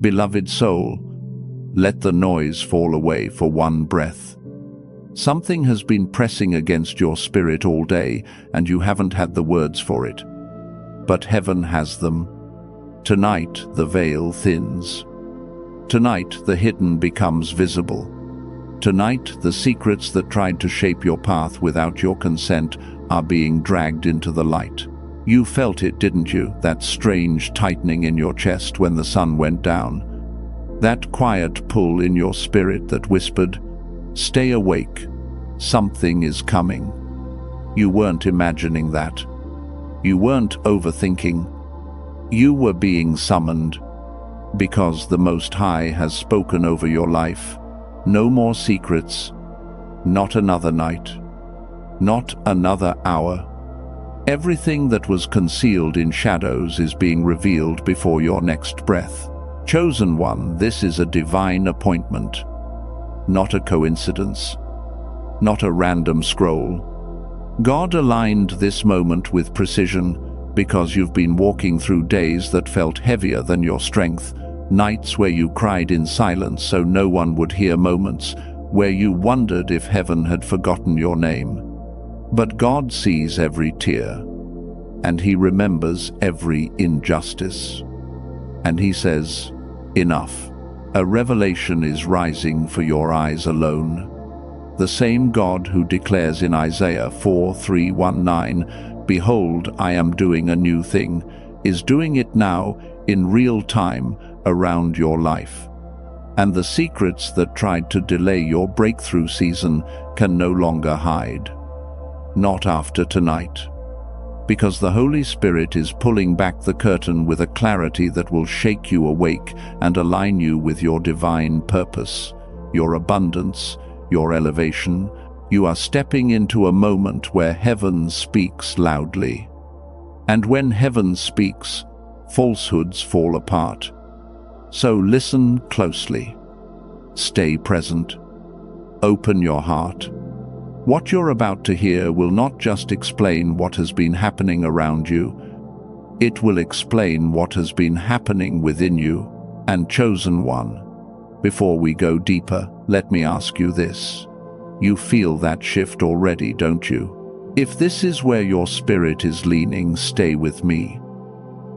Beloved soul, let the noise fall away for one breath. Something has been pressing against your spirit all day, and you haven't had the words for it. But heaven has them. Tonight the veil thins. Tonight the hidden becomes visible. Tonight the secrets that tried to shape your path without your consent are being dragged into the light. You felt it, didn't you? That strange tightening in your chest when the sun went down. That quiet pull in your spirit that whispered, "Stay awake. Something is coming." You weren't imagining that. You weren't overthinking. You were being summoned, because the Most High has spoken over your life. No more secrets. Not another night. Not another hour. Everything that was concealed in shadows is being revealed before your next breath. Chosen one, this is a divine appointment. Not a coincidence. Not a random scroll. God aligned this moment with precision because you've been walking through days that felt heavier than your strength, nights where you cried in silence so no one would hear, moments where you wondered if heaven had forgotten your name. But God sees every tear, and He remembers every injustice. And He says, "Enough." A revelation is rising for your eyes alone. The same God who declares in Isaiah 4:3-19, "Behold, I am doing a new thing," is doing it now in real time around your life. And the secrets that tried to delay your breakthrough season can no longer hide. Not after tonight. Because the Holy Spirit is pulling back the curtain with a clarity that will shake you awake and align you with your divine purpose, your abundance, your elevation. You are stepping into a moment where heaven speaks loudly. And when heaven speaks, falsehoods fall apart. So listen closely. Stay present. Open your heart. What you're about to hear will not just explain what has been happening around you, it will explain what has been happening within you. And chosen one, before we go deeper, let me ask you this. You feel that shift already, don't you? If this is where your spirit is leaning, stay with me.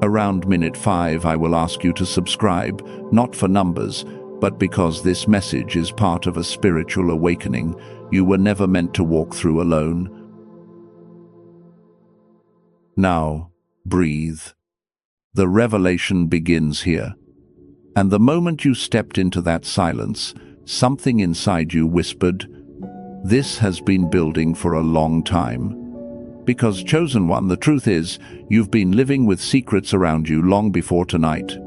Around minute 5, I will ask you to subscribe, not for numbers, but because this message is part of a spiritual awakening you were never meant to walk through alone. Now, breathe. The revelation begins here. And the moment you stepped into that silence, something inside you whispered, "This has been building for a long time." Because, chosen one, the truth is, you've been living with secrets around you long before tonight.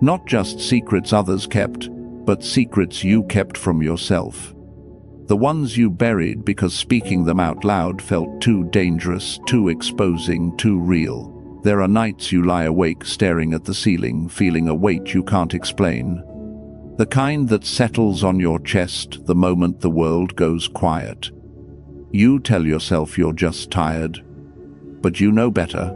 Not just secrets others kept, but secrets you kept from yourself. The ones you buried because speaking them out loud felt too dangerous, too exposing, too real. There are nights you lie awake staring at the ceiling, feeling a weight you can't explain. The kind that settles on your chest the moment the world goes quiet. You tell yourself you're just tired, but you know better.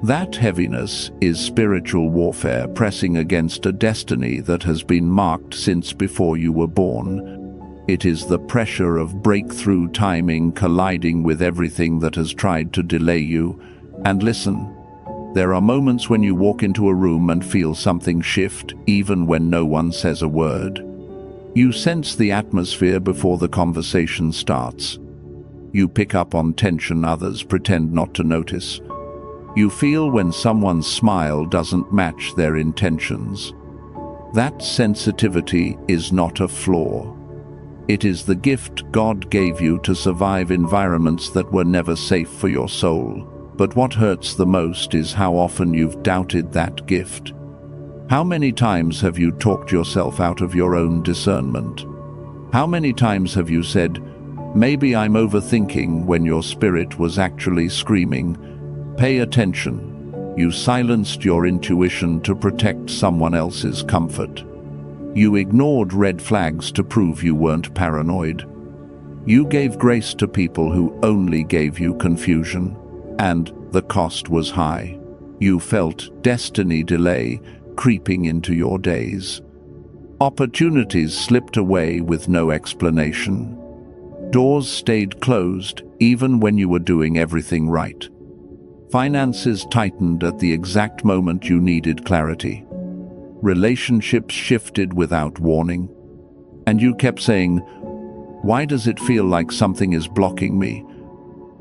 That heaviness is spiritual warfare pressing against a destiny that has been marked since before you were born. It is the pressure of breakthrough timing colliding with everything that has tried to delay you. And listen, there are moments when you walk into a room and feel something shift, even when no one says a word. You sense the atmosphere before the conversation starts. You pick up on tension others pretend not to notice. You feel when someone's smile doesn't match their intentions. That sensitivity is not a flaw. It is the gift God gave you to survive environments that were never safe for your soul. But what hurts the most is how often you've doubted that gift. How many times have you talked yourself out of your own discernment? How many times have you said, "Maybe I'm overthinking," when your spirit was actually screaming, "Pay attention." You silenced your intuition to protect someone else's comfort. You ignored red flags to prove you weren't paranoid. You gave grace to people who only gave you confusion, and the cost was high. You felt destiny delay, creeping into your days. Opportunities slipped away with no explanation. Doors stayed closed even when you were doing everything right. Finances tightened at the exact moment you needed clarity. Relationships shifted without warning. And you kept saying, "Why does it feel like something is blocking me?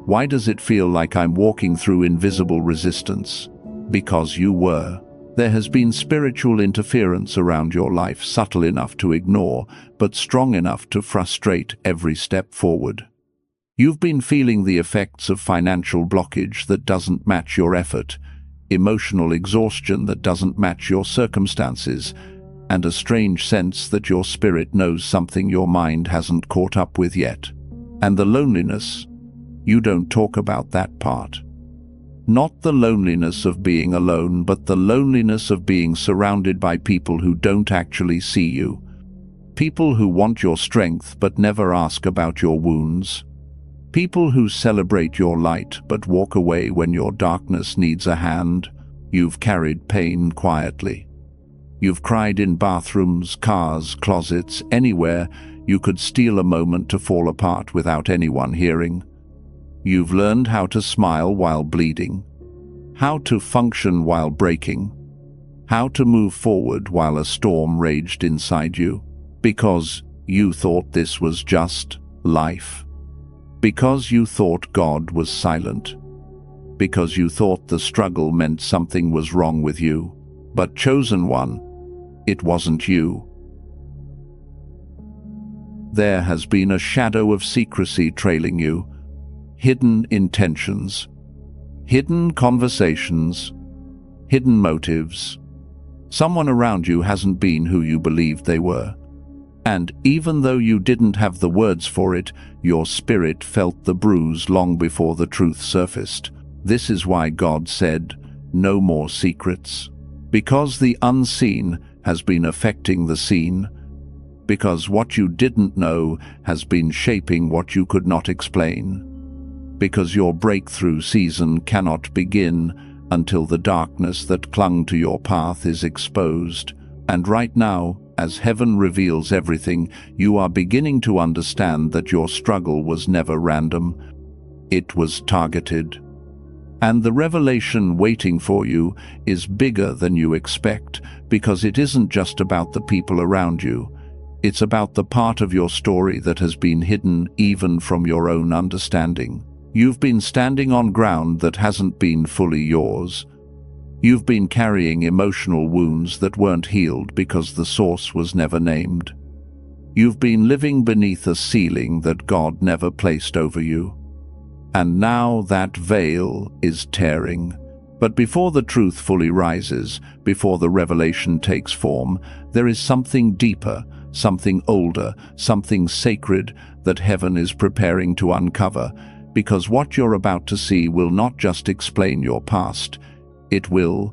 Why does it feel like I'm walking through invisible resistance?" Because you were. There has been spiritual interference around your life, subtle enough to ignore, but strong enough to frustrate every step forward. You've been feeling the effects of financial blockage that doesn't match your effort, emotional exhaustion that doesn't match your circumstances, and a strange sense that your spirit knows something your mind hasn't caught up with yet. And the loneliness, you don't talk about that part. Not the loneliness of being alone, but the loneliness of being surrounded by people who don't actually see you. People who want your strength but never ask about your wounds. People who celebrate your light but walk away when your darkness needs a hand. You've carried pain quietly. You've cried in bathrooms, cars, closets, anywhere you could steal a moment to fall apart without anyone hearing. You've learned how to smile while bleeding, how to function while breaking, how to move forward while a storm raged inside you, because you thought this was just life. Because you thought God was silent. Because you thought the struggle meant something was wrong with you. But chosen one, it wasn't you. There has been a shadow of secrecy trailing you. Hidden intentions, hidden conversations, hidden motives. Someone around you hasn't been who you believed they were. And even though you didn't have the words for it, your spirit felt the bruise long before the truth surfaced. This is why God said, "No more secrets." Because the unseen has been affecting the seen. Because what you didn't know has been shaping what you could not explain. Because your breakthrough season cannot begin until the darkness that clung to your path is exposed. And right now, as heaven reveals everything, you are beginning to understand that your struggle was never random. It was targeted. And the revelation waiting for you is bigger than you expect, because it isn't just about the people around you. It's about the part of your story that has been hidden even from your own understanding. You've been standing on ground that hasn't been fully yours. You've been carrying emotional wounds that weren't healed because the source was never named. You've been living beneath a ceiling that God never placed over you. And now that veil is tearing. But before the truth fully rises, before the revelation takes form, there is something deeper, something older, something sacred that heaven is preparing to uncover. Because what you're about to see will not just explain your past, it will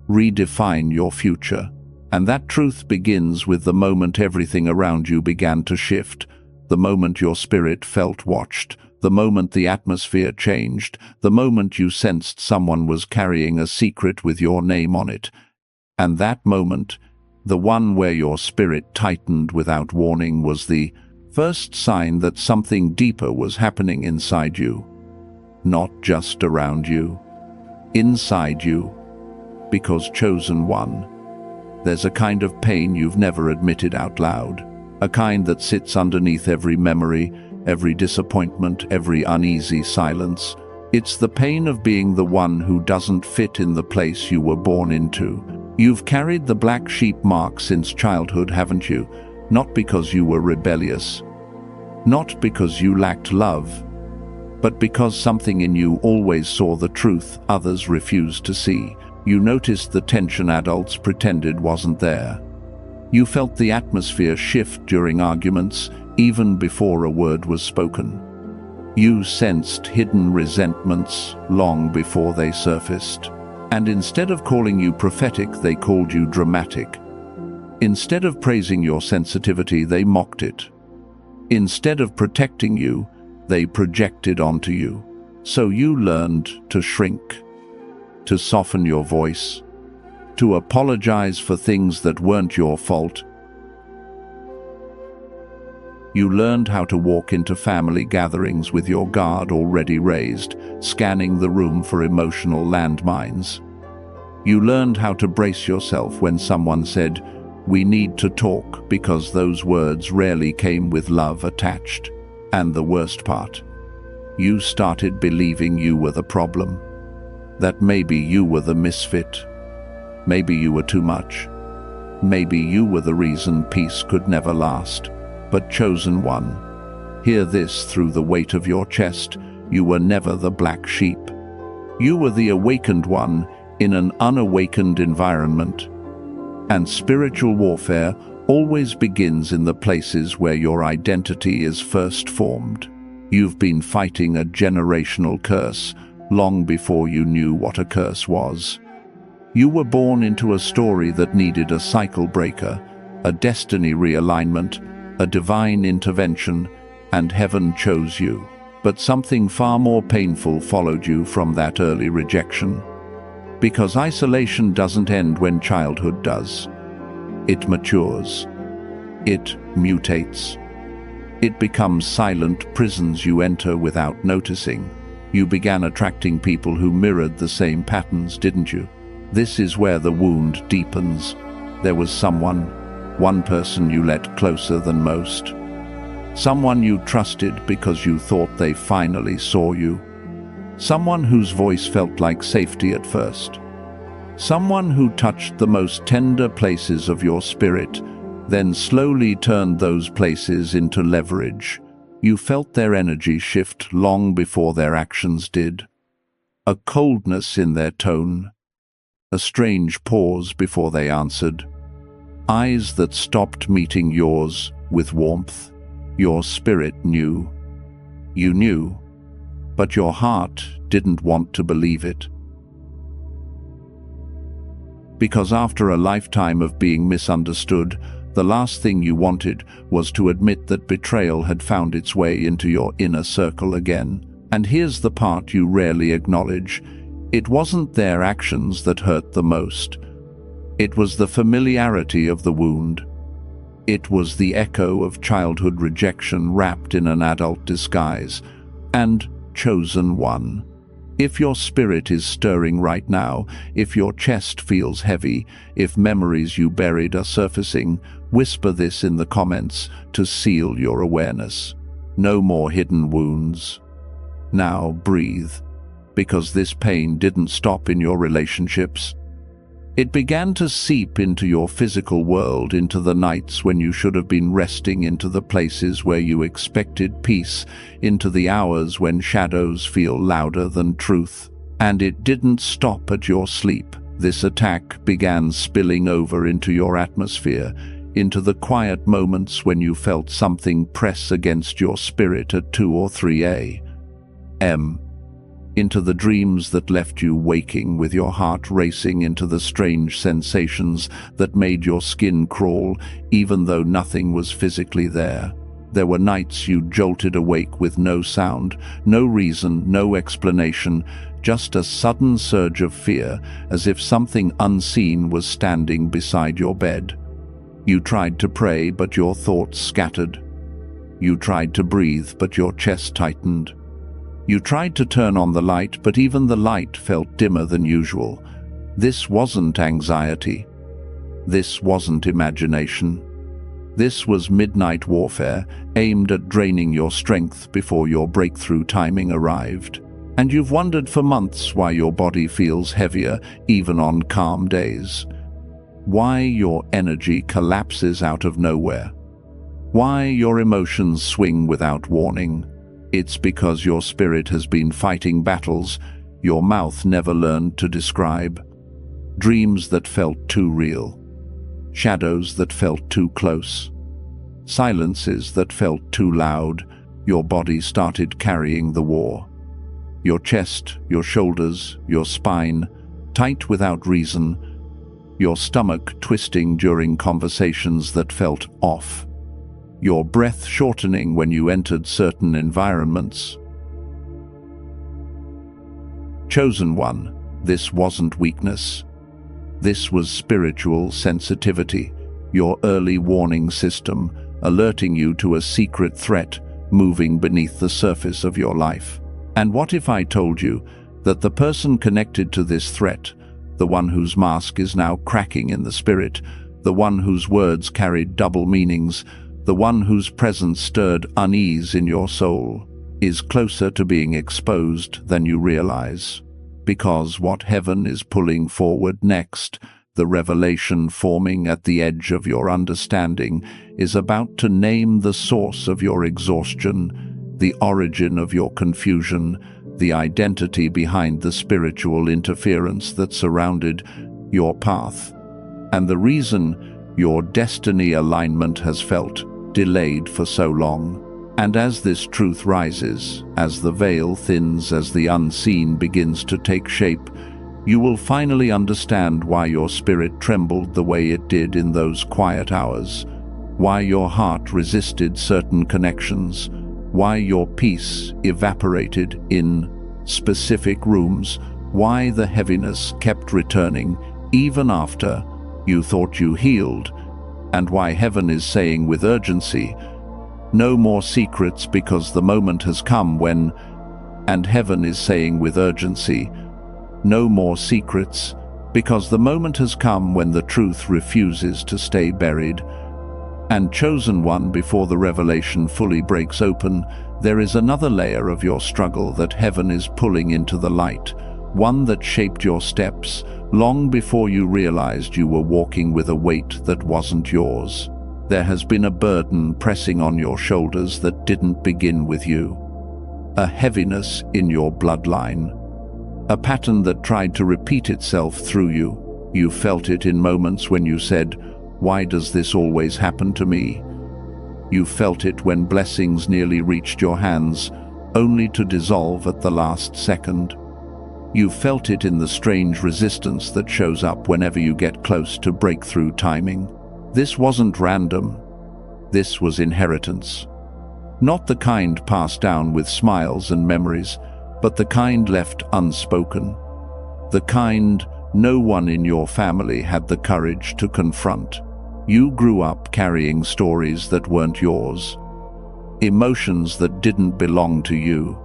redefine your future. And that truth begins with the moment everything around you began to shift, the moment your spirit felt watched, the moment the atmosphere changed, the moment you sensed someone was carrying a secret with your name on it. And that moment, the one where your spirit tightened without warning, was the first sign that something deeper was happening inside you. Not just around you, inside you. Because chosen one, there's a kind of pain you've never admitted out loud, a kind that sits underneath every memory, every disappointment, every uneasy silence. It's the pain of being the one who doesn't fit in the place you were born into. You've carried the black sheep mark since childhood, haven't you? Not because you were rebellious, not because you lacked love, but because something in you always saw the truth others refused to see. You noticed the tension adults pretended wasn't there. You felt the atmosphere shift during arguments, even before a word was spoken. You sensed hidden resentments long before they surfaced. And instead of calling you prophetic, they called you dramatic. Instead of praising your sensitivity, they mocked it. Instead of protecting you, they projected onto you. So you learned to shrink, to soften your voice, to apologize for things that weren't your fault. You learned how to walk into family gatherings with your guard already raised, scanning the room for emotional landmines. You learned how to brace yourself when someone said, "We need to talk," because those words rarely came with love attached. And the worst part, you started believing you were the problem. That maybe you were the misfit. Maybe you were too much. Maybe you were the reason peace could never last. But chosen one, hear this through the weight of your chest, you were never the black sheep. You were the awakened one in an unawakened environment. And spiritual warfare always begins in the places where your identity is first formed. You've been fighting a generational curse long before you knew what a curse was. You were born into a story that needed a cycle breaker, a destiny realignment, a divine intervention, and heaven chose you. But something far more painful followed you from that early rejection. Because isolation doesn't end when childhood does. It matures. It mutates. It becomes silent prisons you enter without noticing. You began attracting people who mirrored the same patterns, didn't you? This is where the wound deepens. There was someone, one person you let closer than most. Someone you trusted because you thought they finally saw you. Someone whose voice felt like safety at first. Someone who touched the most tender places of your spirit, then slowly turned those places into leverage. You felt their energy shift long before their actions did. A coldness in their tone. A strange pause before they answered. Eyes that stopped meeting yours with warmth. Your spirit knew. You knew, but your heart didn't want to believe it. Because after a lifetime of being misunderstood, the last thing you wanted was to admit that betrayal had found its way into your inner circle again. And here's the part you rarely acknowledge. It wasn't their actions that hurt the most. It was the familiarity of the wound. It was the echo of childhood rejection wrapped in an adult disguise. And chosen one. If your spirit is stirring right now, if your chest feels heavy, if memories you buried are surfacing, whisper this in the comments to seal your awareness. No more hidden wounds. Now breathe, because this pain didn't stop in your relationships. It began to seep into your physical world, into the nights when you should have been resting, into the places where you expected peace, into the hours when shadows feel louder than truth. And it didn't stop at your sleep. This attack began spilling over into your atmosphere, into the quiet moments when you felt something press against your spirit at 2 or 3 a.m. Into the dreams that left you waking with your heart racing, into the strange sensations that made your skin crawl even though nothing was physically there. There were nights you jolted awake with no sound, no reason, no explanation, just a sudden surge of fear, as if something unseen was standing beside your bed. You tried to pray, but your thoughts scattered. You tried to breathe, but your chest tightened. You tried to turn on the light, but even the light felt dimmer than usual. This wasn't anxiety. This wasn't imagination. This was midnight warfare, aimed at draining your strength before your breakthrough timing arrived. And you've wondered for months why your body feels heavier even on calm days. Why your energy collapses out of nowhere. Why your emotions swing without warning. It's because your spirit has been fighting battles your mouth never learned to describe. Dreams that felt too real. Shadows that felt too close. Silences that felt too loud. Your body started carrying the war. Your chest, your shoulders, your spine, tight without reason. Your stomach twisting during conversations that felt off. Your breath shortening when you entered certain environments. Chosen one, this wasn't weakness. This was spiritual sensitivity, your early warning system, alerting you to a secret threat moving beneath the surface of your life. And what if I told you that the person connected to this threat, the one whose mask is now cracking in the spirit, the one whose words carried double meanings, the one whose presence stirred unease in your soul, is closer to being exposed than you realize? Because what heaven is pulling forward next, the revelation forming at the edge of your understanding, is about to name the source of your exhaustion, the origin of your confusion, the identity behind the spiritual interference that surrounded your path, and the reason your destiny alignment has felt delayed for so long. And as this truth rises, as the veil thins, as the unseen begins to take shape, you will finally understand why your spirit trembled the way it did in those quiet hours, why your heart resisted certain connections, why your peace evaporated in specific rooms, why the heaviness kept returning even after you thought you healed, and why heaven is saying with urgency, "No more secrets, because the moment has come when..." And heaven is saying with urgency, "No more secrets, because the moment has come when the truth refuses to stay buried." And chosen one, before the revelation fully breaks open, there is another layer of your struggle that heaven is pulling into the light, one that shaped your steps long before you realized you were walking with a weight that wasn't yours. There has been a burden pressing on your shoulders that didn't begin with you. A heaviness in your bloodline. A pattern that tried to repeat itself through you. You felt it in moments when you said, "Why does this always happen to me?" You felt it when blessings nearly reached your hands, only to dissolve at the last second. You felt it in the strange resistance that shows up whenever you get close to breakthrough timing. This wasn't random. This was inheritance. Not the kind passed down with smiles and memories, but the kind left unspoken. The kind no one in your family had the courage to confront. You grew up carrying stories that weren't yours, emotions that didn't belong to you,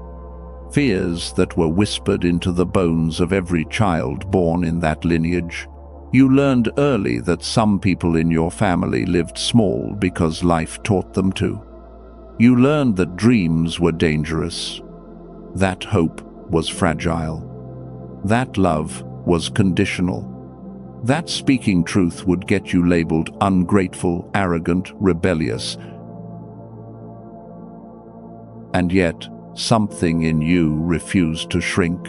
fears that were whispered into the bones of every child born in that lineage. You learned early that some people in your family lived small because life taught them to. You learned that dreams were dangerous, that hope was fragile, that love was conditional, that speaking truth would get you labeled ungrateful, arrogant, rebellious. And yet, something in you refused to shrink,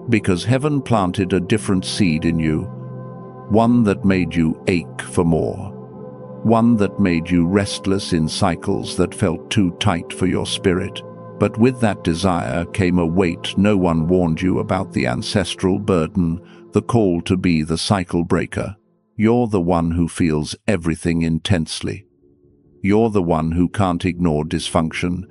because heaven planted a different seed in you, one that made you ache for more, one that made you restless in cycles that felt too tight for your spirit. But with that desire came a weight no one warned you about, the ancestral burden, the call to be the cycle breaker. You're the one who feels everything intensely. You're the one who can't ignore dysfunction.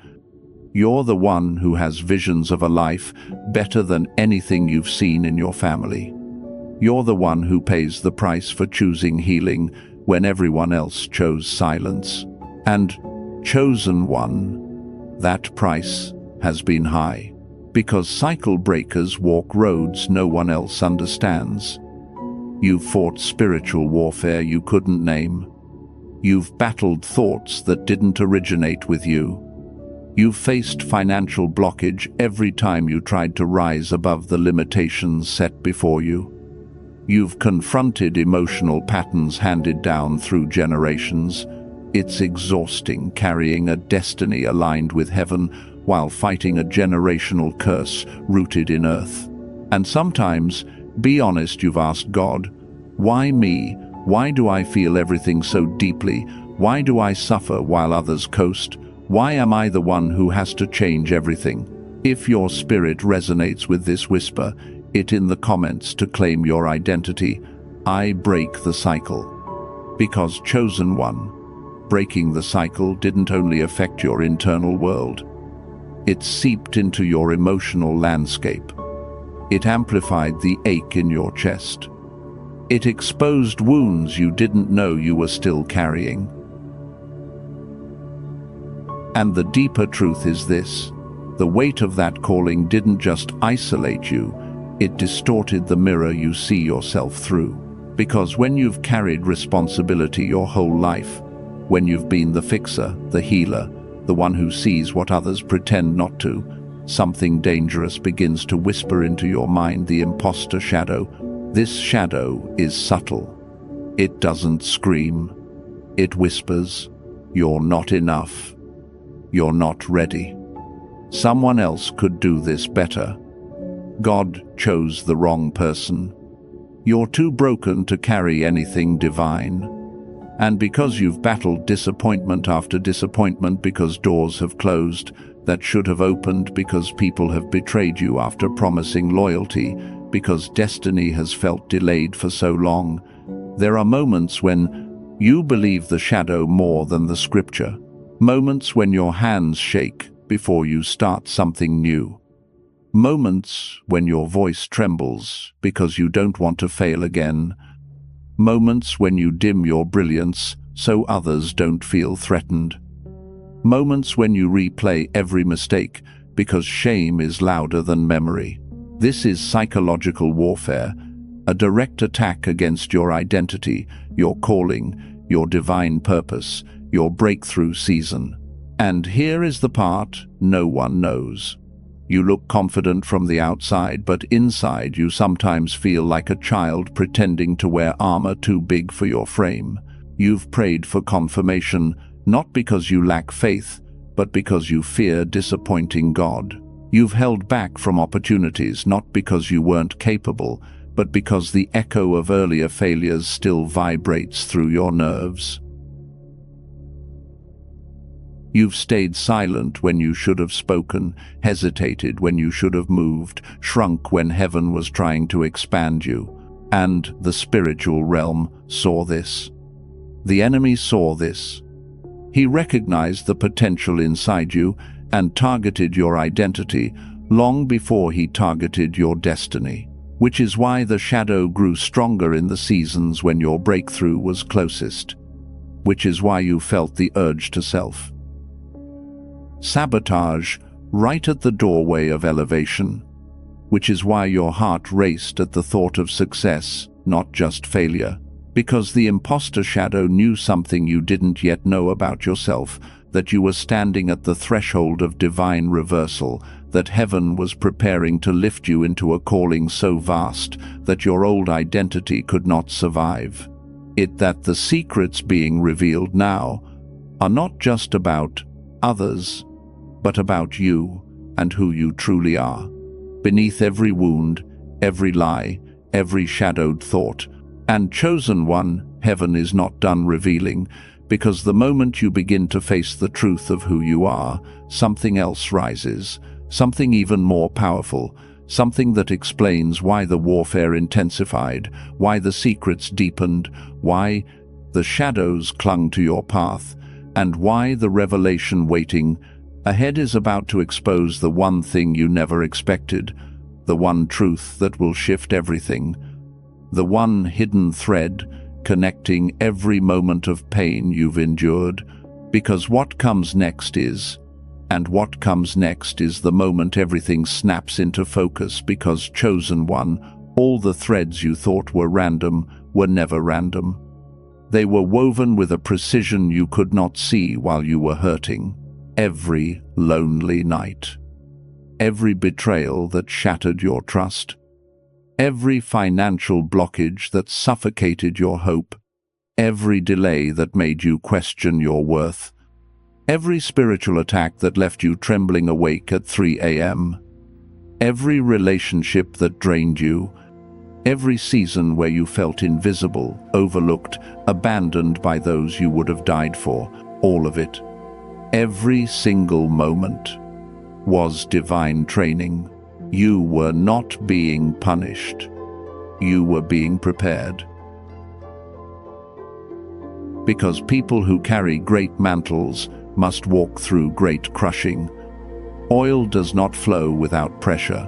You're the one who has visions of a life better than anything you've seen in your family. You're the one who pays the price for choosing healing when everyone else chose silence. And chosen one, that price has been high, because cycle breakers walk roads no one else understands. You've fought spiritual warfare you couldn't name. You've battled thoughts that didn't originate with you. You've faced financial blockage every time you tried to rise above the limitations set before you. You've confronted emotional patterns handed down through generations. It's exhausting carrying a destiny aligned with heaven while fighting a generational curse rooted in earth. And sometimes, be honest, you've asked God, why me? Why do I feel everything so deeply? Why do I suffer while others coast? Why am I the one who has to change everything? If your spirit resonates with this whisper, it in the comments to claim your identity. I break the cycle. Because chosen one, breaking the cycle didn't only affect your internal world. It seeped into your emotional landscape. It amplified the ache in your chest. It exposed wounds you didn't know you were still carrying. And the deeper truth is this: the weight of that calling didn't just isolate you, it distorted the mirror you see yourself through. Because when you've carried responsibility your whole life, when you've been the fixer, the healer, the one who sees what others pretend not to, something dangerous begins to whisper into your mind, the imposter shadow. This shadow is subtle. It doesn't scream. It whispers, "You're not enough. You're not ready. Someone else could do this better. God chose the wrong person. You're too broken to carry anything divine." And because you've battled disappointment after disappointment, because doors have closed that should have opened, because people have betrayed you after promising loyalty, because destiny has felt delayed for so long, there are moments when you believe the shadow more than the scripture. Moments when your hands shake before you start something new. Moments when your voice trembles because you don't want to fail again. Moments when you dim your brilliance so others don't feel threatened. Moments when you replay every mistake because shame is louder than memory. This is psychological warfare, a direct attack against your identity, your calling, your divine purpose, your breakthrough season. And here is the part no one knows. You look confident from the outside, but inside you sometimes feel like a child pretending to wear armor too big for your frame. You've prayed for confirmation, not because you lack faith, but because you fear disappointing God. You've held back from opportunities, not because you weren't capable, but because the echo of earlier failures still vibrates through your nerves. You've stayed silent when you should have spoken, hesitated when you should have moved, shrunk when heaven was trying to expand you. And the spiritual realm saw this. The enemy saw this. He recognized the potential inside you and targeted your identity long before he targeted your destiny. Which is why the shadow grew stronger in the seasons when your breakthrough was closest. Which is why you felt the urge to sabotage right at the doorway of elevation. Which is why your heart raced at the thought of success, not just failure. Because the imposter shadow knew something you didn't yet know about yourself, that you were standing at the threshold of divine reversal, that heaven was preparing to lift you into a calling so vast that your old identity could not survive. That the secrets being revealed now are not just about others, but about you and who you truly are. Beneath every wound, every lie, every shadowed thought, and chosen one, heaven is not done revealing, because the moment you begin to face the truth of who you are, something else rises, something even more powerful, something that explains why the warfare intensified, why the secrets deepened, why the shadows clung to your path, and why the revelation waiting ahead is about to expose the one thing you never expected, the one truth that will shift everything, the one hidden thread connecting every moment of pain you've endured. Because what comes next is the moment everything snaps into focus, because chosen one, all the threads you thought were random were never random. They were woven with a precision you could not see while you were hurting. Every lonely night, every betrayal that shattered your trust, every financial blockage that suffocated your hope, every delay that made you question your worth, every spiritual attack that left you trembling awake at 3 a.m., every relationship that drained you, every season where you felt invisible, overlooked, abandoned by those you would have died for, all of it. Every single moment was divine training. You were not being punished. You were being prepared. Because people who carry great mantles must walk through great crushing. Oil does not flow without pressure.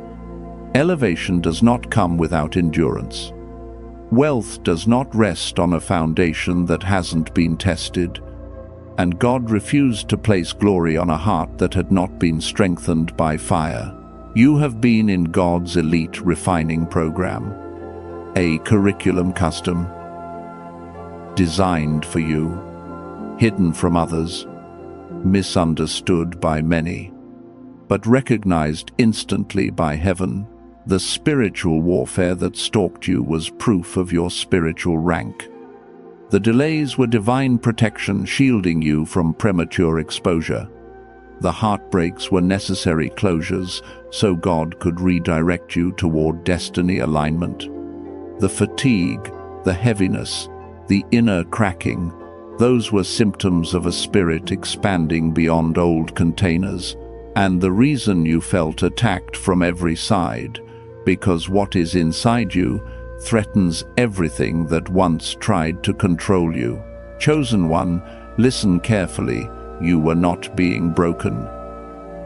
Elevation does not come without endurance. Wealth does not rest on a foundation that hasn't been tested, and God refused to place glory on a heart that had not been strengthened by fire. You have been in God's elite refining program, a curriculum custom, designed for you, hidden from others, misunderstood by many, but recognized instantly by heaven. The spiritual warfare that stalked you was proof of your spiritual rank. The delays were divine protection shielding you from premature exposure. The heartbreaks were necessary closures so God could redirect you toward destiny alignment. The fatigue, the heaviness, the inner cracking, those were symptoms of a spirit expanding beyond old containers. And the reason you felt attacked from every side, because what is inside you threatens everything that once tried to control you. Chosen one, listen carefully. You were not being broken.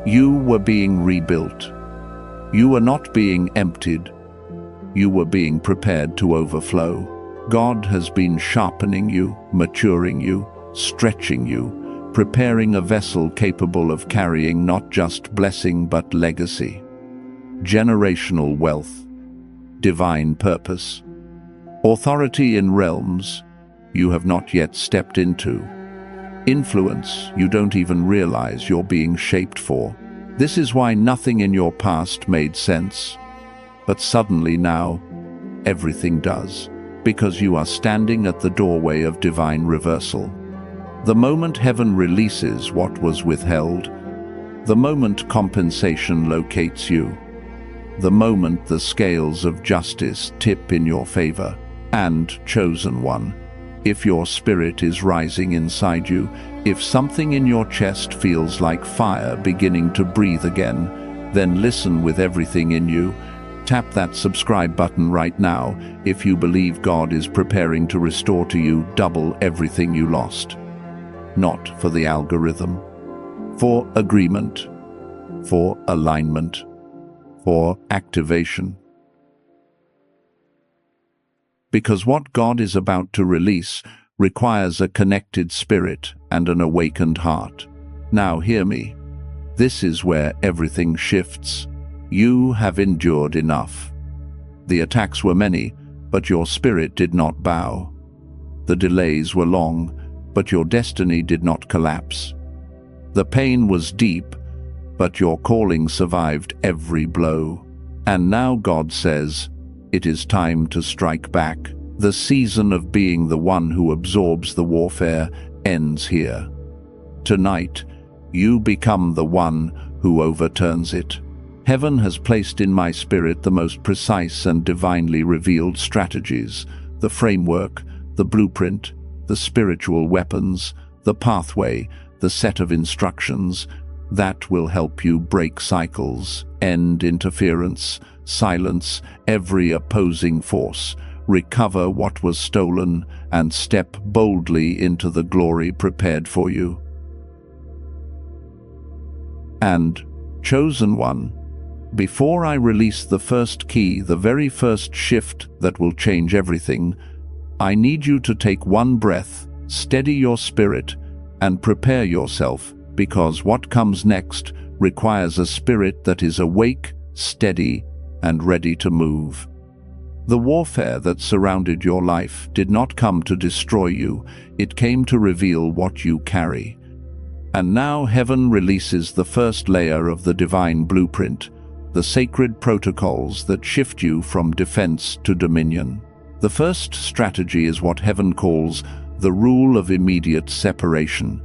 You were being rebuilt. You were not being emptied. You were being prepared to overflow. God has been sharpening you, maturing you, stretching you, preparing a vessel capable of carrying not just blessing but legacy. Generational wealth, divine purpose, authority in realms you have not yet stepped into, influence you don't even realize you're being shaped for. This is why nothing in your past made sense, but suddenly now, everything does, because you are standing at the doorway of divine reversal. The moment heaven releases what was withheld, the moment compensation locates you, the moment the scales of justice tip in your favor. And, chosen one, if your spirit is rising inside you, if something in your chest feels like fire beginning to breathe again, then listen with everything in you. Tap that subscribe button right now if you believe God is preparing to restore to you double everything you lost. Not for the algorithm, for agreement, for alignment, for activation. Because what God is about to release requires a connected spirit and an awakened heart. Now hear me. This is where everything shifts. You have endured enough. The attacks were many, but your spirit did not bow. The delays were long, but your destiny did not collapse. The pain was deep, but your calling survived every blow. And now God says, it is time to strike back. The season of being the one who absorbs the warfare ends here. Tonight, you become the one who overturns it. Heaven has placed in my spirit the most precise and divinely revealed strategies, the framework, the blueprint, the spiritual weapons, the pathway, the set of instructions that will help you break cycles, end interference, silence every opposing force, recover what was stolen, and step boldly into the glory prepared for you. And, chosen one, before I release the first key, the very first shift that will change everything, I need you to take one breath, steady your spirit, and prepare yourself, because what comes next requires a spirit that is awake, steady, and ready to move. The warfare that surrounded your life did not come to destroy you, it came to reveal what you carry. And now heaven releases the first layer of the divine blueprint, the sacred protocols that shift you from defense to dominion. The first strategy is what heaven calls the rule of immediate separation.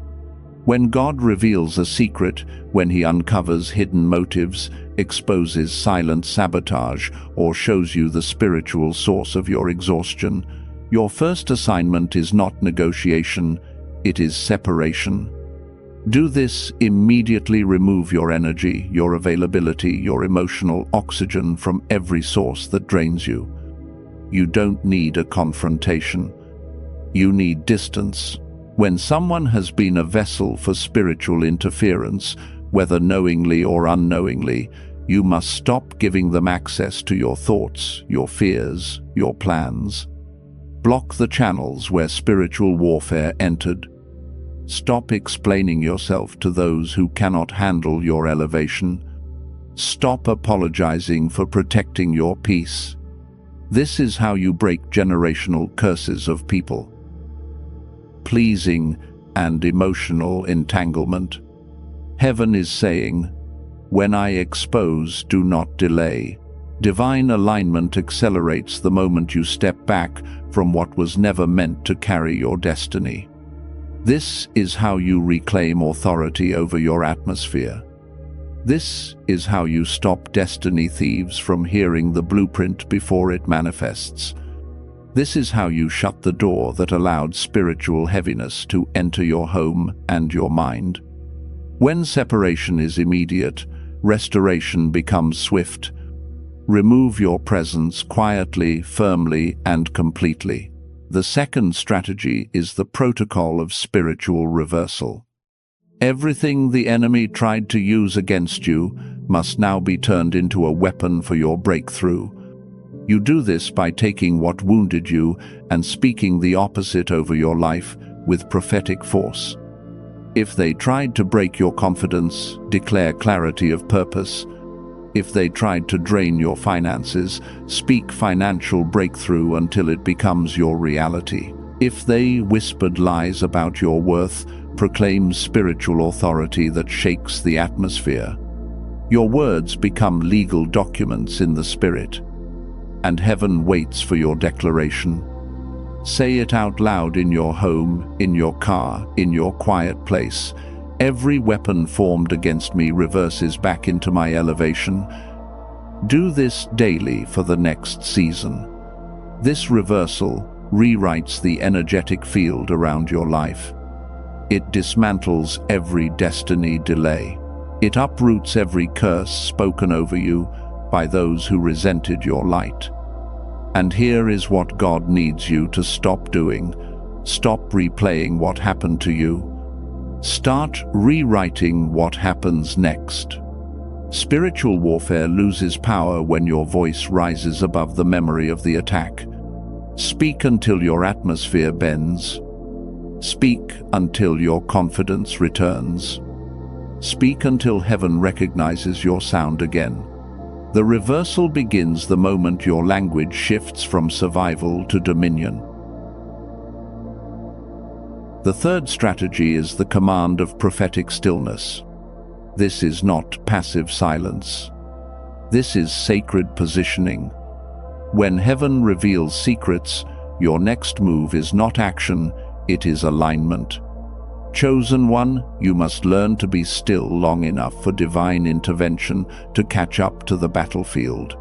When God reveals a secret, when he uncovers hidden motives, exposes silent sabotage, or shows you the spiritual source of your exhaustion, your first assignment is not negotiation, it is separation. Do this immediately. Remove your energy, your availability, your emotional oxygen from every source that drains you. You don't need a confrontation. You need distance. When someone has been a vessel for spiritual interference, whether knowingly or unknowingly, you must stop giving them access to your thoughts, your fears, your plans. Block the channels where spiritual warfare entered. Stop explaining yourself to those who cannot handle your elevation. Stop apologizing for protecting your peace. This is how you break generational curses of people. Pleasing and emotional entanglement. Heaven is saying, "When I expose, do not delay." Divine alignment accelerates the moment you step back from what was never meant to carry your destiny. This is how you reclaim authority over your atmosphere. This is how you stop destiny thieves from hearing the blueprint before it manifests. This is how you shut the door that allowed spiritual heaviness to enter your home and your mind. When separation is immediate, restoration becomes swift. Remove your presence quietly, firmly, and completely. The second strategy is the protocol of spiritual reversal. Everything the enemy tried to use against you must now be turned into a weapon for your breakthrough. You do this by taking what wounded you and speaking the opposite over your life with prophetic force. If they tried to break your confidence, declare clarity of purpose. If they tried to drain your finances, speak financial breakthrough until it becomes your reality. If they whispered lies about your worth, proclaim spiritual authority that shakes the atmosphere. Your words become legal documents in the spirit, and heaven waits for your declaration. Say it out loud in your home, in your car, in your quiet place. Every weapon formed against me reverses back into my elevation. Do this daily for the next season. This reversal rewrites the energetic field around your life. It dismantles every destiny delay. It uproots every curse spoken over you by those who resented your light. And here is what God needs you to stop doing. Stop replaying what happened to you. Start rewriting what happens next. Spiritual warfare loses power when your voice rises above the memory of the attack. Speak until your atmosphere bends. Speak until your confidence returns. Speak until heaven recognizes your sound again. The reversal begins the moment your language shifts from survival to dominion. The third strategy is the command of prophetic stillness. This is not passive silence. This is sacred positioning. When heaven reveals secrets, your next move is not action, it is alignment. Chosen one, you must learn to be still long enough for divine intervention to catch up to the battlefield.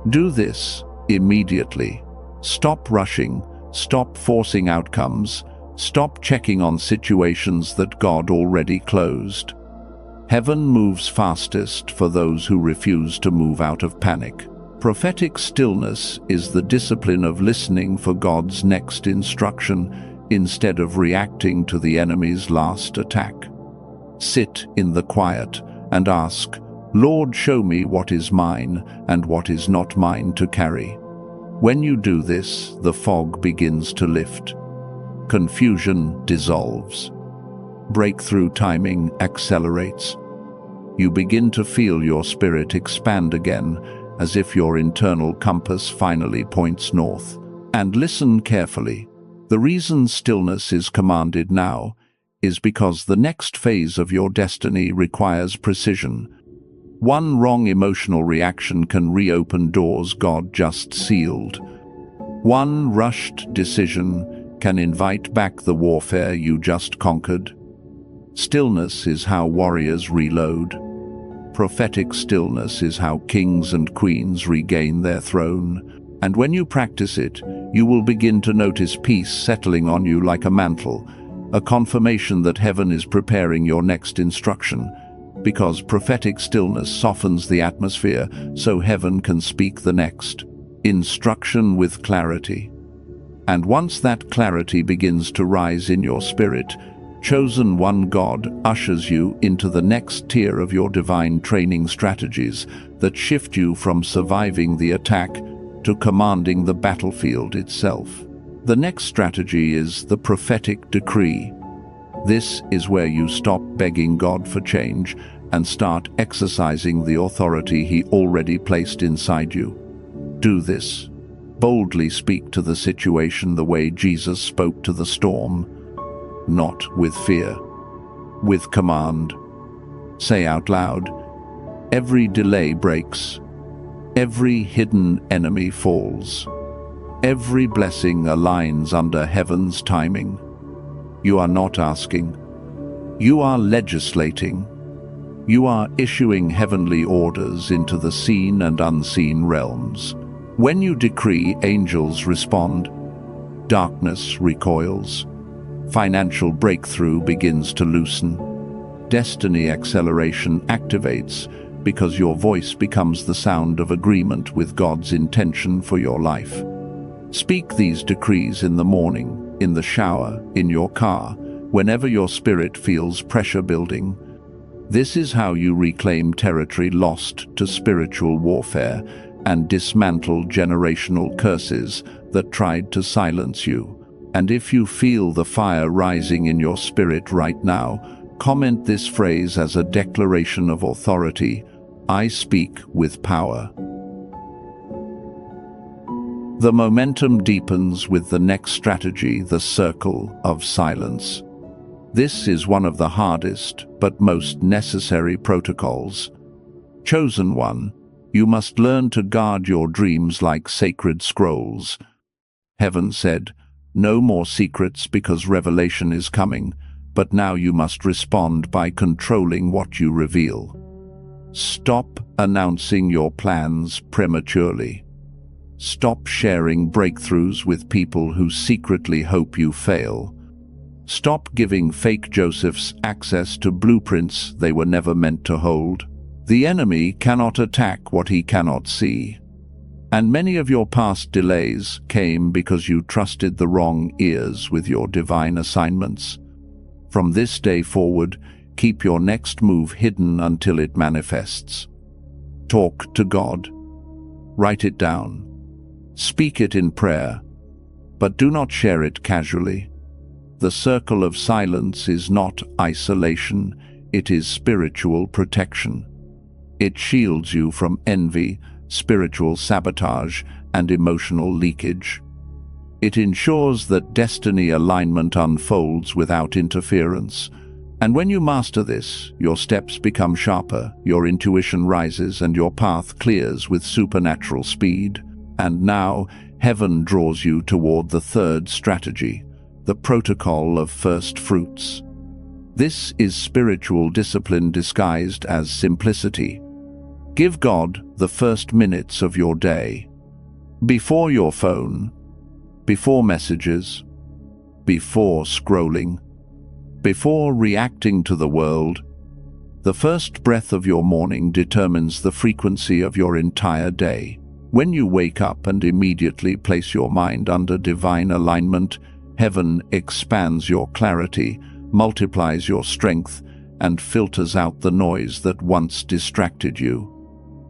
Do this immediately. Stop rushing, stop forcing outcomes, stop checking on situations that God already closed. Heaven moves fastest for those who refuse to move out of panic. Prophetic stillness is the discipline of listening for God's next instruction instead of reacting to the enemy's last attack. Sit in the quiet and ask, "Lord, show me what is mine and what is not mine to carry." When you do this, the fog begins to lift. Confusion dissolves. Breakthrough timing accelerates. You begin to feel your spirit expand again, as if your internal compass finally points north. And listen carefully. The reason stillness is commanded now is because the next phase of your destiny requires precision. One wrong emotional reaction can reopen doors God just sealed. One rushed decision can invite back the warfare you just conquered. Stillness is how warriors reload. Prophetic stillness is how kings and queens regain their throne. And when you practice it, you will begin to notice peace settling on you like a mantle, a confirmation that heaven is preparing your next instruction, because prophetic stillness softens the atmosphere so heaven can speak the next instruction with clarity. And once that clarity begins to rise in your spirit, chosen one, God ushers you into the next tier of your divine training strategies that shift you from surviving the attack to commanding the battlefield itself. The next strategy is the prophetic decree. This is where you stop begging God for change and start exercising the authority He already placed inside you. Do this. Boldly speak to the situation the way Jesus spoke to the storm, not with fear, with command. Say out loud, "Every delay breaks. Every hidden enemy falls. Every blessing aligns under heaven's timing." You are not asking. You are legislating. You are issuing heavenly orders into the seen and unseen realms. When you decree, angels respond. Darkness recoils. Financial breakthrough begins to loosen. Destiny acceleration activates because your voice becomes the sound of agreement with God's intention for your life. Speak these decrees in the morning, in the shower, in your car, whenever your spirit feels pressure building. This is how you reclaim territory lost to spiritual warfare and dismantle generational curses that tried to silence you. And if you feel the fire rising in your spirit right now, comment this phrase as a declaration of authority: I speak with power. The momentum deepens with the next strategy, the circle of silence. This is one of the hardest but most necessary protocols. Chosen one, you must learn to guard your dreams like sacred scrolls. Heaven said, "No more secrets because revelation is coming," but now you must respond by controlling what you reveal. Stop announcing your plans prematurely. Stop sharing breakthroughs with people who secretly hope you fail. Stop giving fake Josephs access to blueprints they were never meant to hold. The enemy cannot attack what he cannot see. And many of your past delays came because you trusted the wrong ears with your divine assignments. From this day forward, keep your next move hidden until it manifests. Talk to God. Write it down. Speak it in prayer, but do not share it casually. The circle of silence is not isolation, it is spiritual protection. It shields you from envy, spiritual sabotage, and emotional leakage. It ensures that destiny alignment unfolds without interference. And when you master this, your steps become sharper, your intuition rises, and your path clears with supernatural speed. And now, heaven draws you toward the third strategy, the protocol of first fruits. This is spiritual discipline disguised as simplicity. Give God the first minutes of your day. Before your phone, before messages, before scrolling, before reacting to the world. The first breath of your morning determines the frequency of your entire day. When you wake up and immediately place your mind under divine alignment, heaven expands your clarity, multiplies your strength, and filters out the noise that once distracted you.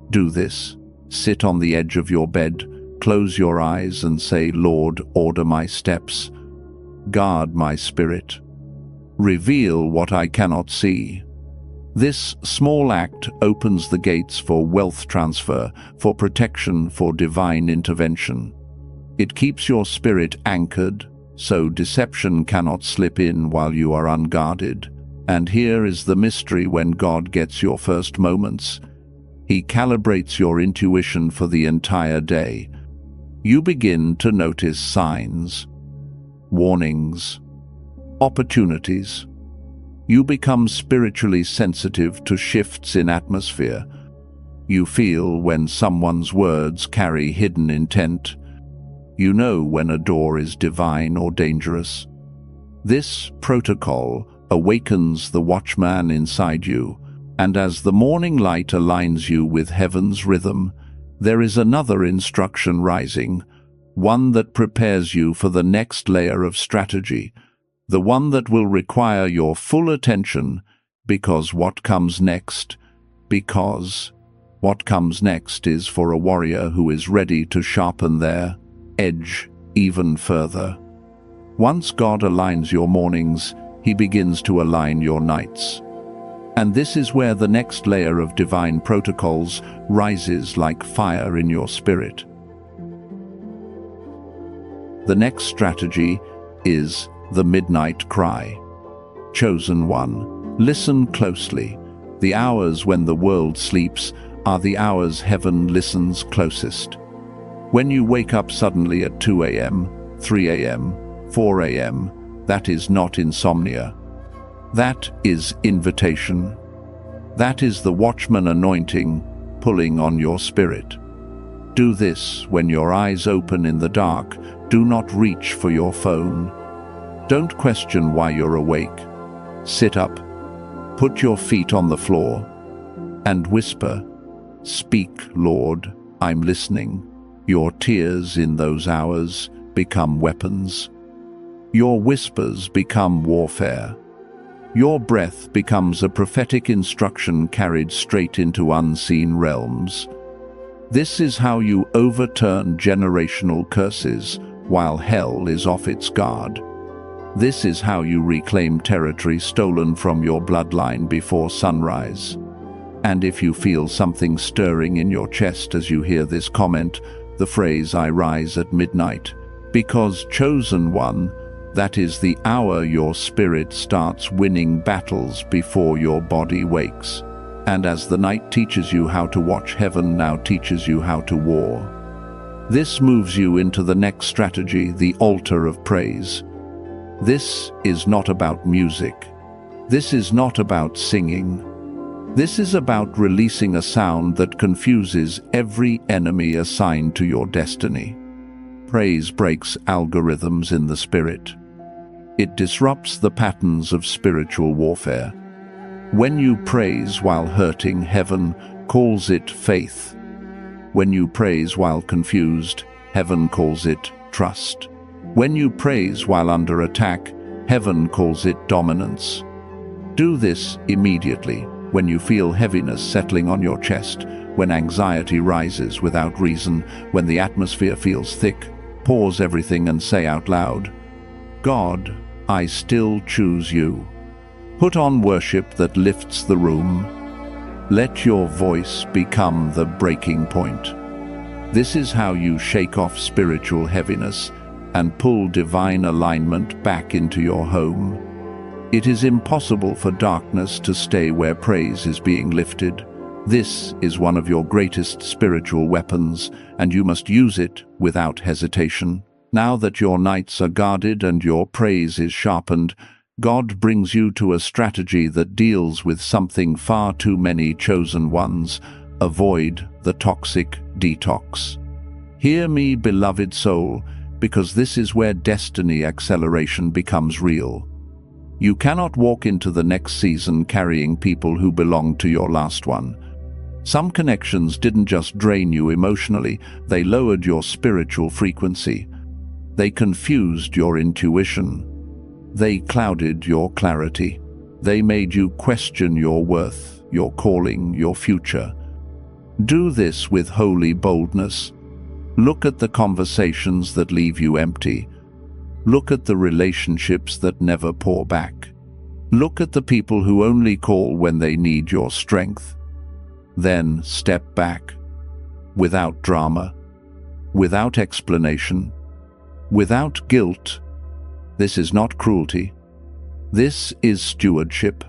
Do this. Sit on the edge of your bed, close your eyes and say, "Lord, order my steps. Guard my spirit. Reveal what I cannot see." This small act opens the gates for wealth transfer, for protection, for divine intervention. It keeps your spirit anchored, so deception cannot slip in while you are unguarded. And here is the mystery when God gets your first moments. He calibrates your intuition for the entire day. You begin to notice signs, warnings, opportunities. You become spiritually sensitive to shifts in atmosphere. You feel when someone's words carry hidden intent. You know when a door is divine or dangerous. This protocol awakens the watchman inside you, and as the morning light aligns you with heaven's rhythm, there is another instruction rising, one that prepares you for the next layer of strategy, the one that will require your full attention, because what comes next is for a warrior who is ready to sharpen their edge even further. Once God aligns your mornings, He begins to align your nights. And this is where the next layer of divine protocols rises like fire in your spirit. The next strategy is the midnight cry. Chosen one, listen closely. The hours when the world sleeps are the hours heaven listens closest. When you wake up suddenly at 2 a.m., 3 a.m., 4 a.m., that is not insomnia. That is invitation. That is the watchman anointing pulling on your spirit. Do this when your eyes open in the dark. Do not reach for your phone. Don't question why you're awake. Sit up, put your feet on the floor, and whisper, "Speak, Lord, I'm listening." Your tears in those hours become weapons. Your whispers become warfare. Your breath becomes a prophetic instruction carried straight into unseen realms. This is how you overturn generational curses while hell is off its guard. This is how you reclaim territory stolen from your bloodline before sunrise. And if you feel something stirring in your chest as you hear this comment, the phrase "I rise at midnight," because chosen one, that is the hour your spirit starts winning battles before your body wakes. And as the night teaches you how to watch, heaven now teaches you how to war. This moves you into the next strategy, the altar of praise. This is not about music. This is not about singing. This is about releasing a sound that confuses every enemy assigned to your destiny. Praise breaks algorithms in the spirit. It disrupts the patterns of spiritual warfare. When you praise while hurting, heaven calls it faith. When you praise while confused, heaven calls it trust. When you praise while under attack, heaven calls it dominance. Do this immediately. When you feel heaviness settling on your chest, when anxiety rises without reason, when the atmosphere feels thick, pause everything and say out loud, "God, I still choose you." Put on worship that lifts the room. Let your voice become the breaking point. This is how you shake off spiritual heaviness and pull divine alignment back into your home. It is impossible for darkness to stay where praise is being lifted. This is one of your greatest spiritual weapons, and you must use it without hesitation. Now that your nights are guarded and your praise is sharpened, God brings you to a strategy that deals with something far too many chosen ones. Avoid the toxic detox. Hear me, beloved soul, because this is where destiny acceleration becomes real. You cannot walk into the next season carrying people who belonged to your last one. Some connections didn't just drain you emotionally, they lowered your spiritual frequency. They confused your intuition. They clouded your clarity. They made you question your worth, your calling, your future. Do this with holy boldness. Look at the conversations that leave you empty. Look at the relationships that never pour back. Look at the people who only call when they need your strength. Then step back. Without drama, without explanation, without guilt. This is not cruelty. This is stewardship.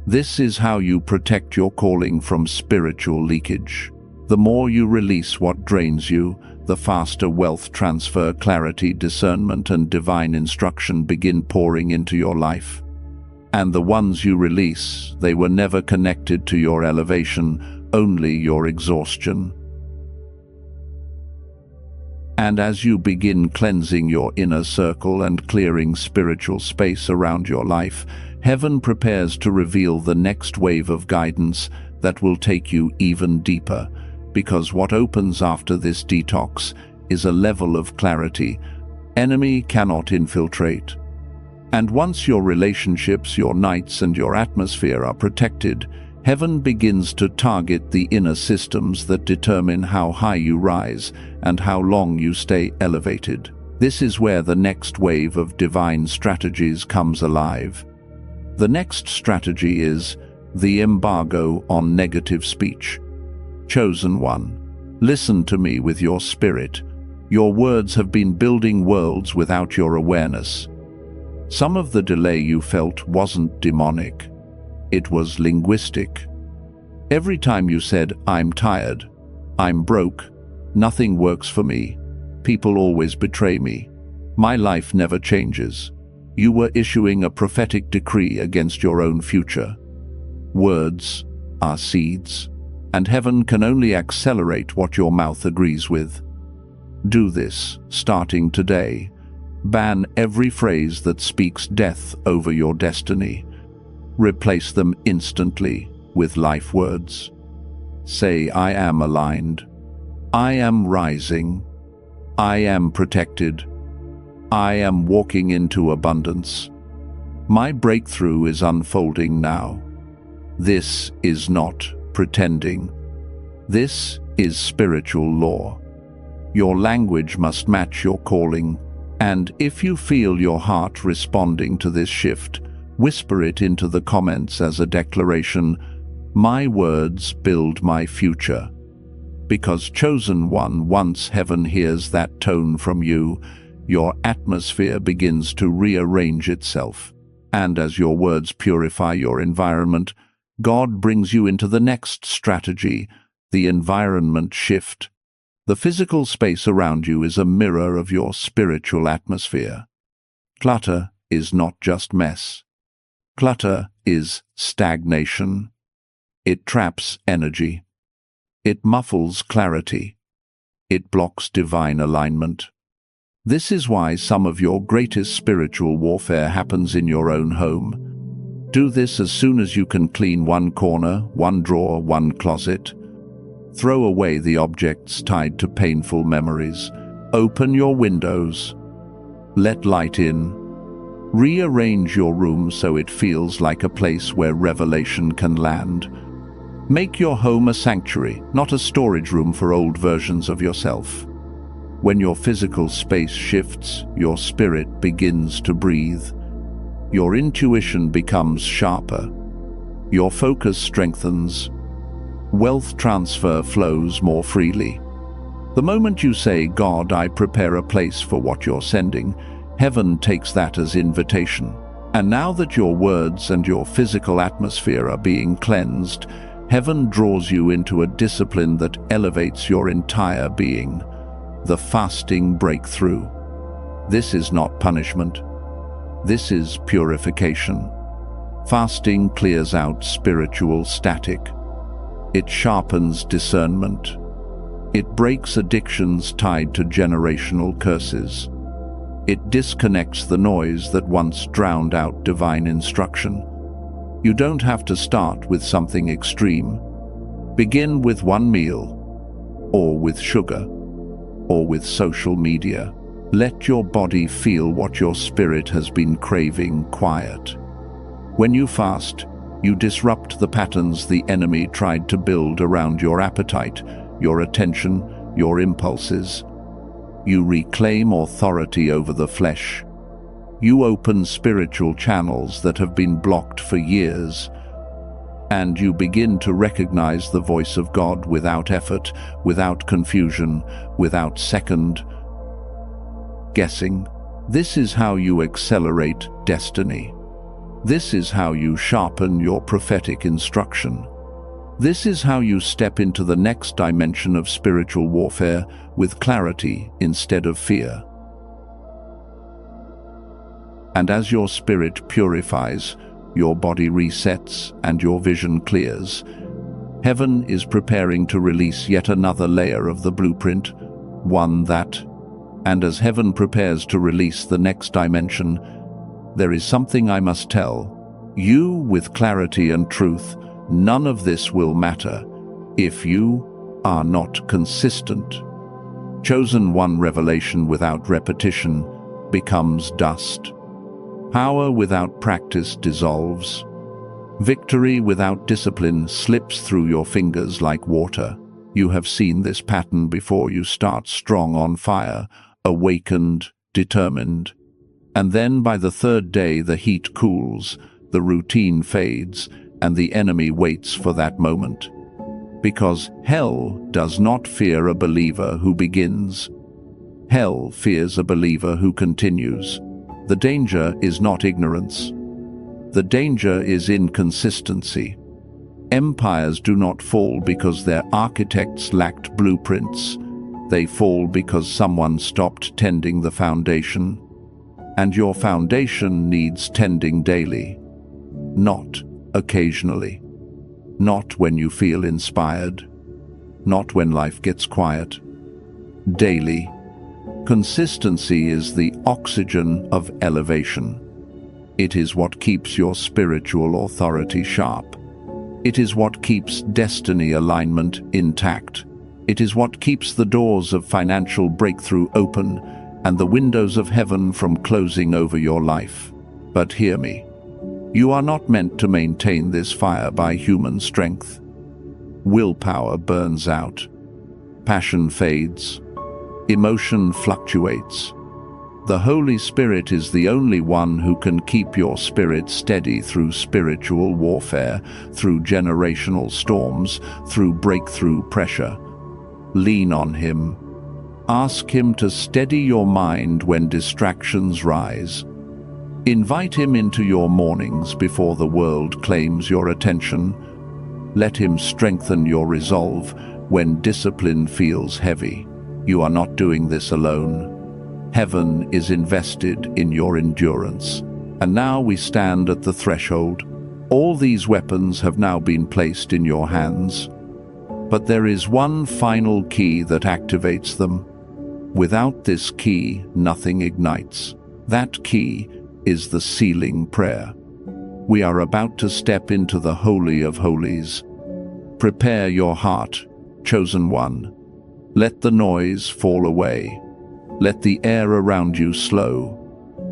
This is how you protect your calling from spiritual leakage. The more you release what drains you, the faster wealth transfer, clarity, discernment, and divine instruction begin pouring into your life. And the ones you release, they were never connected to your elevation, only your exhaustion. And as you begin cleansing your inner circle and clearing spiritual space around your life, heaven prepares to reveal the next wave of guidance that will take you even deeper. Because what opens after this detox is a level of clarity enemy cannot infiltrate. And once your relationships, your nights, and your atmosphere are protected, heaven begins to target the inner systems that determine how high you rise and how long you stay elevated. This is where the next wave of divine strategies comes alive. The next strategy is the embargo on negative speech. Chosen one, listen to me with your spirit. Your words have been building worlds without your awareness. Some of the delay you felt wasn't demonic. It was linguistic. Every time you said, "I'm tired," "I'm broke," "Nothing works for me," "People always betray me," "My life never changes," you were issuing a prophetic decree against your own future. Words are seeds, and heaven can only accelerate what your mouth agrees with. Do this, starting today. Ban every phrase that speaks death over your destiny. Replace them instantly with life words. Say, "I am aligned. I am rising. I am protected. I am walking into abundance. My breakthrough is unfolding now." This is not pretending. This is spiritual law. Your language must match your calling, and if you feel your heart responding to this shift, whisper it into the comments as a declaration, "My words build my future." Because chosen one, once heaven hears that tone from you, your atmosphere begins to rearrange itself. And as your words purify your environment, God brings you into the next strategy, the environment shift. The physical space around you is a mirror of your spiritual atmosphere. Clutter is not just mess. Clutter is stagnation. It traps energy. It muffles clarity. It blocks divine alignment. This is why some of your greatest spiritual warfare happens in your own home. Do this as soon as you can. Clean one corner, one drawer, one closet. Throw away the objects tied to painful memories. Open your windows. Let light in. Rearrange your room so it feels like a place where revelation can land. Make your home a sanctuary, not a storage room for old versions of yourself. When your physical space shifts, your spirit begins to breathe. Your intuition becomes sharper. Your focus strengthens. Wealth transfer flows more freely. The moment you say, "God, I prepare a place for what you're sending," heaven takes that as invitation. And now that your words and your physical atmosphere are being cleansed, heaven draws you into a discipline that elevates your entire being, the fasting breakthrough. This is not punishment. This is purification. Fasting clears out spiritual static. It sharpens discernment. It breaks addictions tied to generational curses. It disconnects the noise that once drowned out divine instruction. You don't have to start with something extreme. Begin with one meal, or with sugar, or with social media. Let your body feel what your spirit has been craving. Quiet. When you fast, you disrupt the patterns the enemy tried to build around your appetite, your attention, your impulses. You reclaim authority over the flesh. You open spiritual channels that have been blocked for years, and you begin to recognize the voice of God without effort, without confusion, without second guessing. This is how you accelerate destiny. This is how you sharpen your prophetic instruction. This is how you step into the next dimension of spiritual warfare with clarity instead of fear. And as your spirit purifies, your body resets, and your vision clears, heaven is preparing to release yet another layer of the blueprint, one that, and as heaven prepares to release the next dimension, there is something I must tell. You, with clarity and truth, none of this will matter if you are not consistent. Chosen one revelation without repetition becomes dust. Power without practice dissolves. Victory without discipline slips through your fingers like water. You have seen this pattern before. You start strong, on fire, awakened, determined. And then by the third day the heat cools, the routine fades, and the enemy waits for that moment. Because hell does not fear a believer who begins. Hell fears a believer who continues. The danger is not ignorance. The danger is inconsistency. Empires do not fall because their architects lacked blueprints. They fall because someone stopped tending the foundation. And your foundation needs tending daily, not occasionally, not when you feel inspired, not when life gets quiet. Daily. Consistency is the oxygen of elevation. It is what keeps your spiritual authority sharp. It is what keeps destiny alignment intact. It is what keeps the doors of financial breakthrough open and the windows of heaven from closing over your life. But hear me. You are not meant to maintain this fire by human strength. Willpower burns out. Passion fades. Emotion fluctuates. The Holy Spirit is the only one who can keep your spirit steady through spiritual warfare, through generational storms, through breakthrough pressure. Lean on Him. Ask Him to steady your mind when distractions rise. Invite Him into your mornings before the world claims your attention. Let Him strengthen your resolve when discipline feels heavy. You are not doing this alone. Heaven is invested in your endurance. And now we stand at the threshold. All these weapons have now been placed in your hands. But there is one final key that activates them. Without this key, nothing ignites. That key is the sealing prayer. We are about to step into the Holy of Holies. Prepare your heart, chosen one. Let the noise fall away. Let the air around you slow.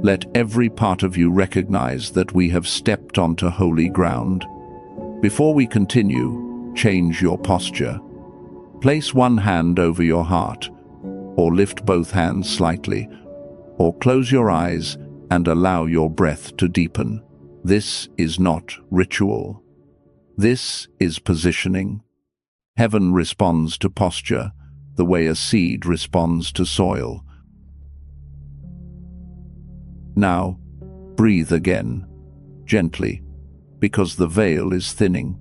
Let every part of you recognize that we have stepped onto holy ground. Before we continue, change your posture. Place one hand over your heart, or lift both hands slightly, or close your eyes and allow your breath to deepen. This is not ritual. This is positioning. Heaven responds to posture the way a seed responds to soil. Now, breathe again, gently, because the veil is thinning,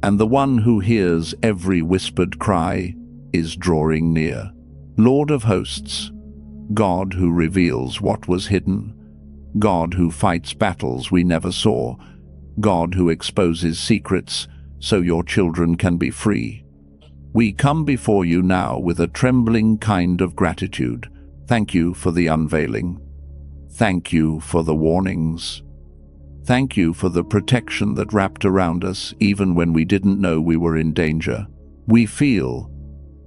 and the one who hears every whispered cry is drawing near. Lord of hosts, God who reveals what was hidden, God who fights battles we never saw, God who exposes secrets so your children can be free. We come before you now with a trembling kind of gratitude. Thank you for the unveiling. Thank you for the warnings. Thank you for the protection that wrapped around us even when we didn't know we were in danger. We feel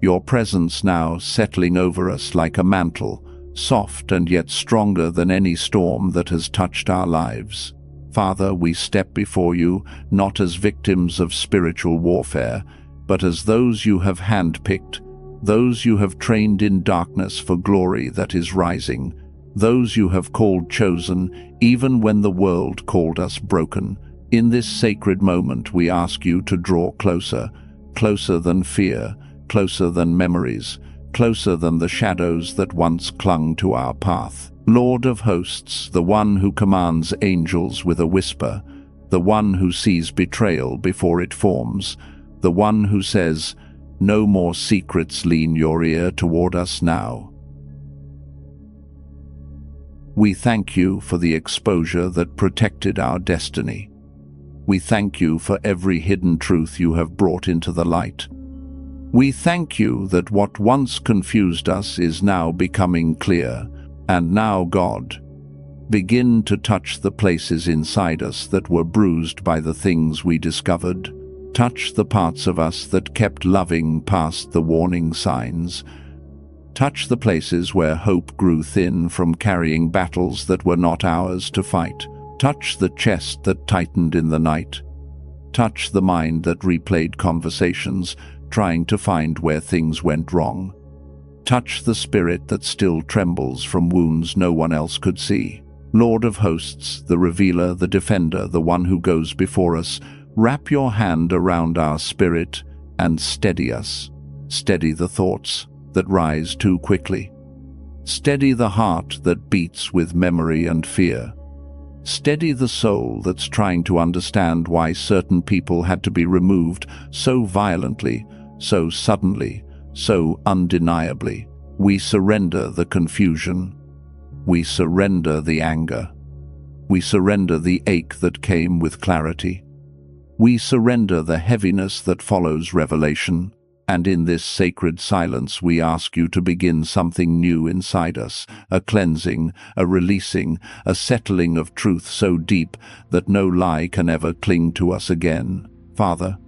your presence now settling over us like a mantle, soft and yet stronger than any storm that has touched our lives. Father, we step before you not as victims of spiritual warfare, but as those you have handpicked, those you have trained in darkness for glory that is rising, those you have called chosen, even when the world called us broken. In this sacred moment, we ask you to draw closer, closer than fear, closer than memories, closer than the shadows that once clung to our path. Lord of hosts, the one who commands angels with a whisper, the one who sees betrayal before it forms, the one who says, "No more secrets, lean your ear toward us now." We thank you for the exposure that protected our destiny. We thank you for every hidden truth you have brought into the light. We thank you that what once confused us is now becoming clear. And now, God, begin to touch the places inside us that were bruised by the things we discovered. Touch the parts of us that kept loving past the warning signs. Touch the places where hope grew thin from carrying battles that were not ours to fight. Touch the chest that tightened in the night. Touch the mind that replayed conversations, trying to find where things went wrong. Touch the spirit that still trembles from wounds no one else could see. Lord of hosts, the revealer, the defender, the one who goes before us, wrap your hand around our spirit and steady us. Steady the thoughts that rise too quickly. Steady the heart that beats with memory and fear. Steady the soul that's trying to understand why certain people had to be removed so violently, so suddenly, so undeniably. We surrender the confusion. We surrender the anger. We surrender the ache that came with clarity. We surrender the heaviness that follows revelation. And in this sacred silence we ask you to begin something new inside us, a cleansing, a releasing, a settling of truth so deep that no lie can ever cling to us again. Father,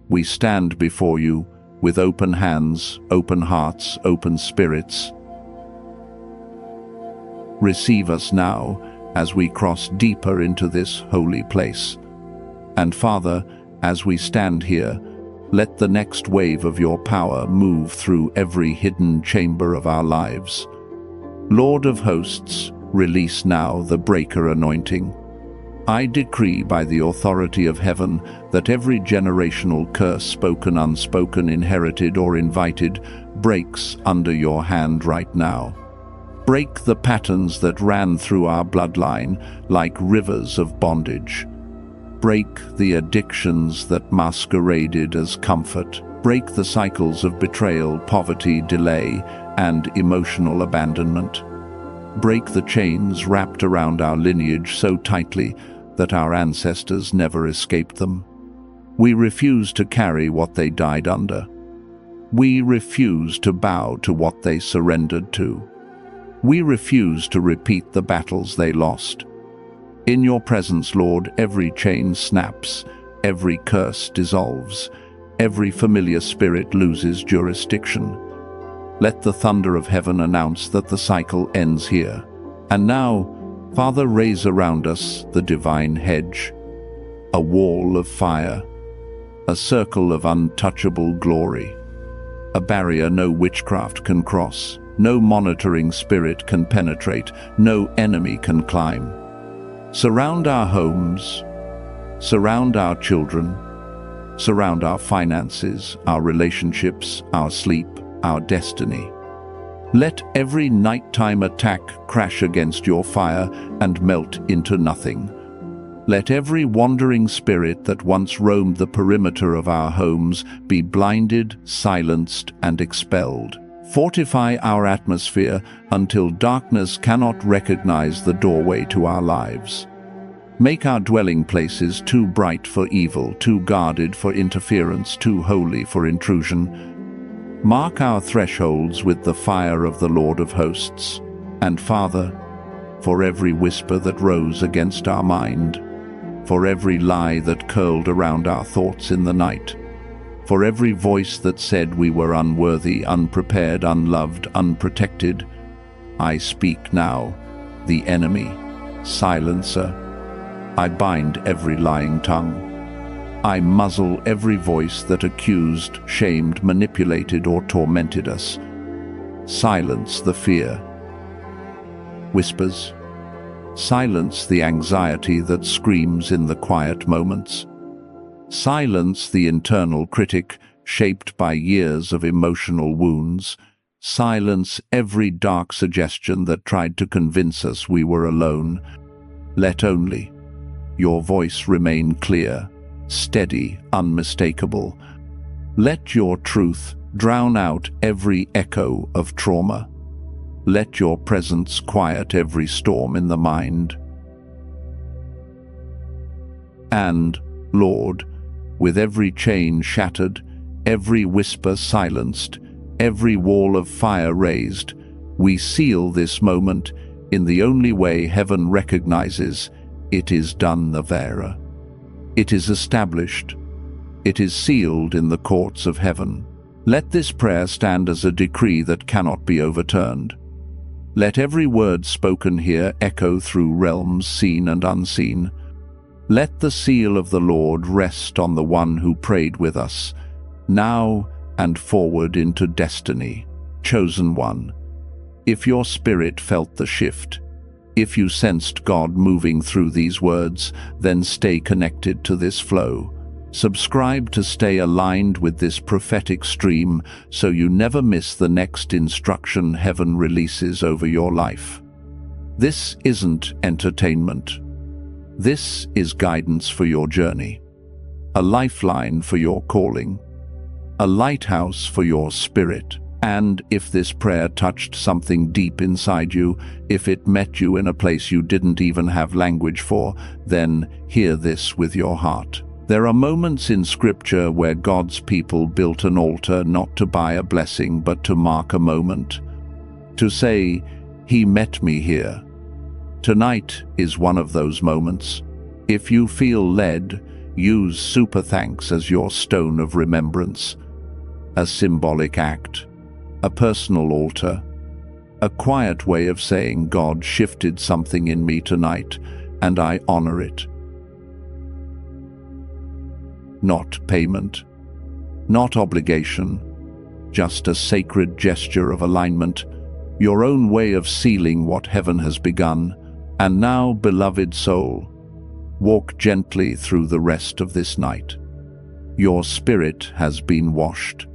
we stand before you with open hands, open hearts, open spirits. Receive us now as we cross deeper into this holy place. And Father, as we stand here, let the next wave of your power move through every hidden chamber of our lives. Lord of hosts, release now the breaker anointing. I decree by the authority of heaven that every generational curse, spoken, unspoken, inherited or invited, breaks under your hand right now. Break the patterns that ran through our bloodline like rivers of bondage. Break the addictions that masqueraded as comfort. Break the cycles of betrayal, poverty, delay, and emotional abandonment. Break the chains wrapped around our lineage so tightly that our ancestors never escaped them. We refuse to carry what they died under. We refuse to bow to what they surrendered to. We refuse to repeat the battles they lost. In your presence, Lord, every chain snaps, every curse dissolves, every familiar spirit loses jurisdiction. Let the thunder of heaven announce that the cycle ends here. And now, Father, raise around us the divine hedge, a wall of fire, a circle of untouchable glory, a barrier no witchcraft can cross, no monitoring spirit can penetrate, no enemy can climb. Surround our homes, surround our children, surround our finances, our relationships, our sleep, our destiny. Let every nighttime attack crash against your fire and melt into nothing. Let every wandering spirit that once roamed the perimeter of our homes be blinded, silenced, and expelled. Fortify our atmosphere until darkness cannot recognize the doorway to our lives. Make our dwelling places too bright for evil, too guarded for interference, too holy for intrusion. Mark our thresholds with the fire of the Lord of hosts. And Father, for every whisper that rose against our mind, for every lie that curled around our thoughts in the night, for every voice that said we were unworthy, unprepared, unloved, unprotected, I speak now, the enemy, silencer. I bind every lying tongue. I muzzle every voice that accused, shamed, manipulated, or tormented us. Silence the fear. Whispers. Silence the anxiety that screams in the quiet moments. Silence the internal critic shaped by years of emotional wounds. Silence every dark suggestion that tried to convince us we were alone. Let only your voice remain clear, steady, unmistakable. Let your truth drown out every echo of trauma. Let your presence quiet every storm in the mind. And, Lord, with every chain shattered, every whisper silenced, every wall of fire raised, we seal this moment in the only way heaven recognizes: it is done, Navera. It is established. It is sealed in the courts of heaven. Let this prayer stand as a decree that cannot be overturned. Let every word spoken here echo through realms seen and unseen. Let the seal of the Lord rest on the one who prayed with us, now and forward into destiny. Chosen one, if your spirit felt the shift, if you sensed God moving through these words, then stay connected to this flow. Subscribe to stay aligned with this prophetic stream so you never miss the next instruction heaven releases over your life. This isn't entertainment. This is guidance for your journey, a lifeline for your calling, a lighthouse for your spirit. And if this prayer touched something deep inside you, if it met you in a place you didn't even have language for, then hear this with your heart. There are moments in Scripture where God's people built an altar not to buy a blessing but to mark a moment, to say, "He met me here." Tonight is one of those moments. If you feel led, use super thanks as your stone of remembrance, a symbolic act, a personal altar, a quiet way of saying God shifted something in me tonight, and I honor it. Not payment, not obligation, just a sacred gesture of alignment, your own way of sealing what heaven has begun. And now, beloved soul, walk gently through the rest of this night. Your spirit has been washed.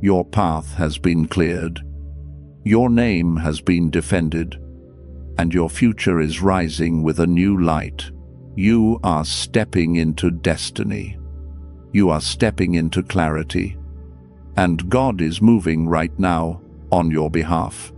Your path has been cleared. Your name has been defended. And your future is rising with a new light. You are stepping into destiny. You are stepping into clarity. And God is moving right now on your behalf.